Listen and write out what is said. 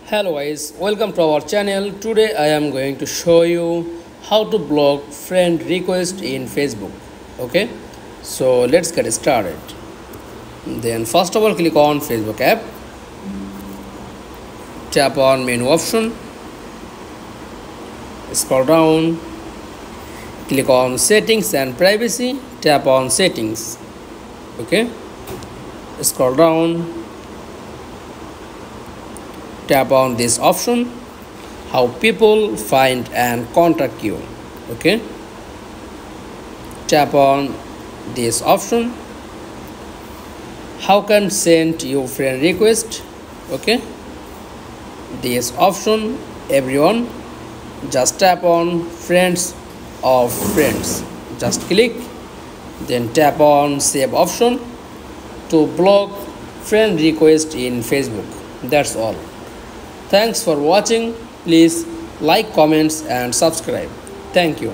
Hello guys, welcome to our channel. Today I am going to show you how to block friend request in Facebook. Okay, so let's get started. Then first of all, click on Facebook app, tap on menu option, scroll down, click on settings and privacy, tap on settings. Okay, scroll down, tap on this option, how people find and contact you. Okay, tap on this option, how can send you friend request. Okay, this option, everyone, just tap on friends of friends, just click, then tap on save option to block friend request in Facebook. That's all. Thanks for watching. Please like, comments and subscribe. Thank you.